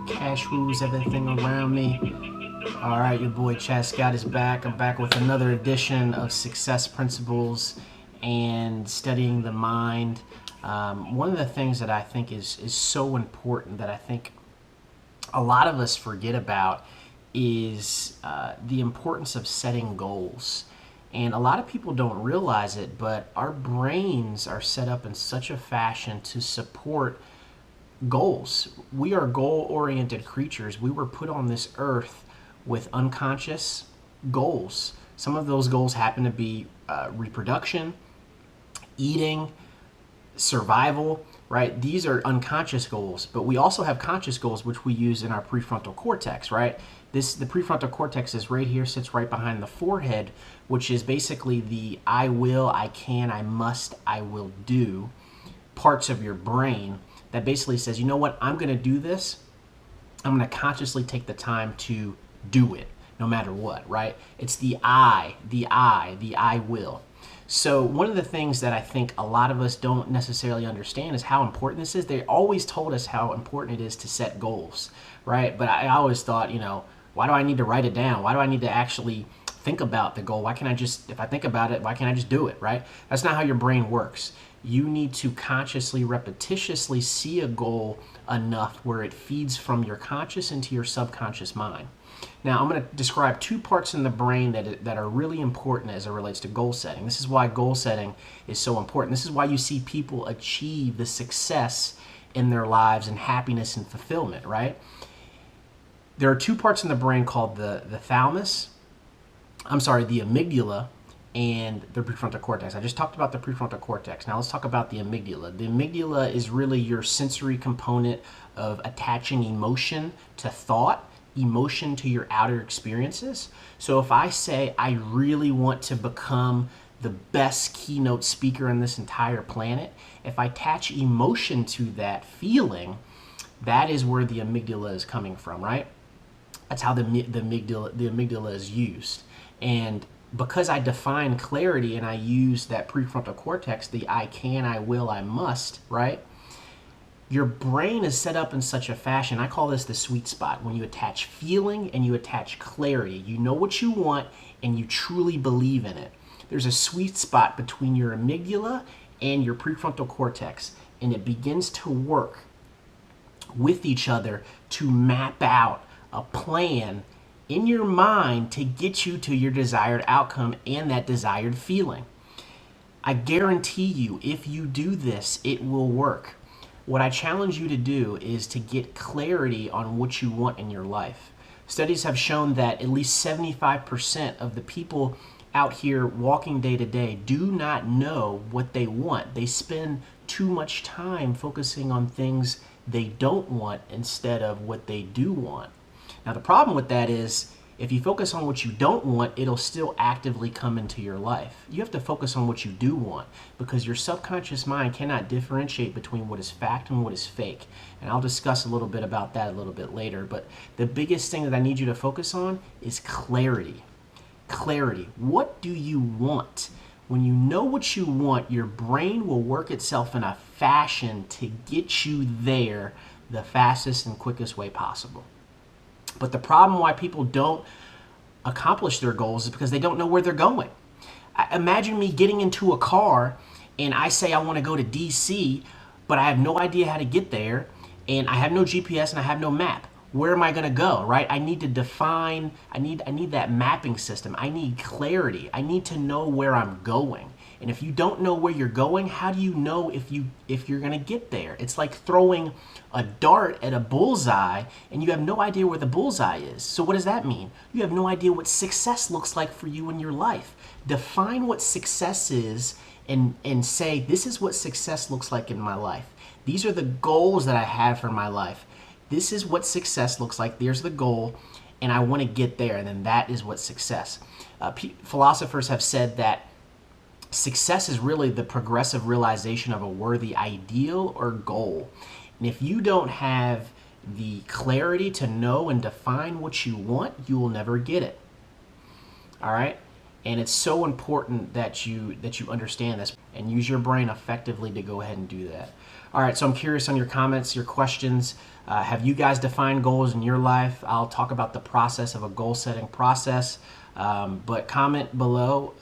cash rules everything around me. All right, your boy Chazz Scott is back. I'm back with another edition of Success Principles and Studying the Mind. One of the things that I think is so important that I think a lot of us forget about is the importance of setting goals. And a lot of people don't realize it, but our brains are set up in such a fashion to support goals. We are goal-oriented creatures. We were put on this earth with unconscious goals. Some of those goals happen to be reproduction, eating, survival, right? These are unconscious goals, but we also have conscious goals, which we use in our prefrontal cortex, right? The prefrontal cortex is right here, sits right behind the forehead, which is basically the I will, I can, I must, I will do parts of your brain that basically says, you know what, I'm going to do this. I'm going to consciously take the time to do it no matter what, right? It's the I will. So one of the things that I think a lot of us don't necessarily understand is how important this is. They always told us how important it is to set goals, right? But I always thought, why do I need to write it down? Why do I need to actually think about the goal? Why can't I just, if I think about it, why can't I just do it, right? That's not how your brain works. You need to consciously, repetitiously see a goal enough where it feeds from your conscious into your subconscious mind. Now, I'm going to describe two parts in the brain that are really important as it relates to goal setting. This is why goal setting is so important. This is why you see people achieve the success in their lives and happiness and fulfillment, right? There are two parts in the brain called the amygdala and the prefrontal cortex. I just talked about the prefrontal cortex. Now let's talk about the amygdala. The amygdala is really your sensory component of attaching emotion to thought, emotion to your outer experiences. So if I say I really want to become the best keynote speaker on this entire planet, if I attach emotion to that feeling, that is where the amygdala is coming from, right? That's how the amygdala is used. And because I define clarity and I use that prefrontal cortex, the I can, I will, I must, right? Your brain is set up in such a fashion, I call this the sweet spot, when you attach feeling and you attach clarity. You know what you want and you truly believe in it. There's a sweet spot between your amygdala and your prefrontal cortex, and it begins to work with each other to map out a plan in your mind to get you to your desired outcome and that desired feeling. I guarantee you, if you do this, it will work. What I challenge you to do is to get clarity on what you want in your life. Studies have shown that at least 75% of the people out here walking day to day do not know what they want. They spend too much time focusing on things they don't want instead of what they do want. Now, the problem with that is if you focus on what you don't want, it'll still actively come into your life. You have to focus on what you do want because your subconscious mind cannot differentiate between what is fact and what is fake. And I'll discuss a little bit about that a little bit later. But the biggest thing that I need you to focus on is clarity. Clarity. What do you want? When you know what you want, your brain will work itself in a fashion to get you there the fastest and quickest way possible. But the problem why people don't accomplish their goals is because they don't know where they're going. Imagine me getting into a car and I say I want to go to DC, but I have no idea how to get there and I have no GPS and I have no map. Where am I going to go, right? I need to define, I need that mapping system. I need clarity. I need to know where I'm going. And if you don't know where you're going, how do you know if you're going to get there? It's like throwing a dart at a bullseye and you have no idea where the bullseye is. So what does that mean? You have no idea what success looks like for you in your life. Define what success is and say, this is what success looks like in my life. These are the goals that I have for my life. This is what success looks like. There's the goal, and I want to get there, and then that is what success. Philosophers have said that success is really the progressive realization of a worthy ideal or goal. And if you don't have the clarity to know and define what you want, you will never get it. All right? And it's so important that you understand this and use your brain effectively to go ahead and do that. All right, so I'm curious on your comments, your questions. Have you guys defined goals in your life? I'll talk about the process of a goal setting process. But comment below,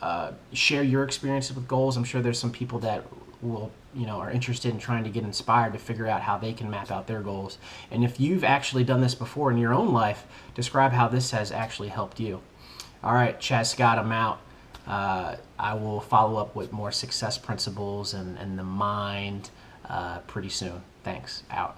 share your experiences with goals. I'm sure there's some people that will, are interested in trying to get inspired to figure out how they can map out their goals. And if you've actually done this before in your own life, describe how this has actually helped you. All right, Chazz Scott, I'm out. I will follow up with more success principles and the mind pretty soon. Thanks. Out.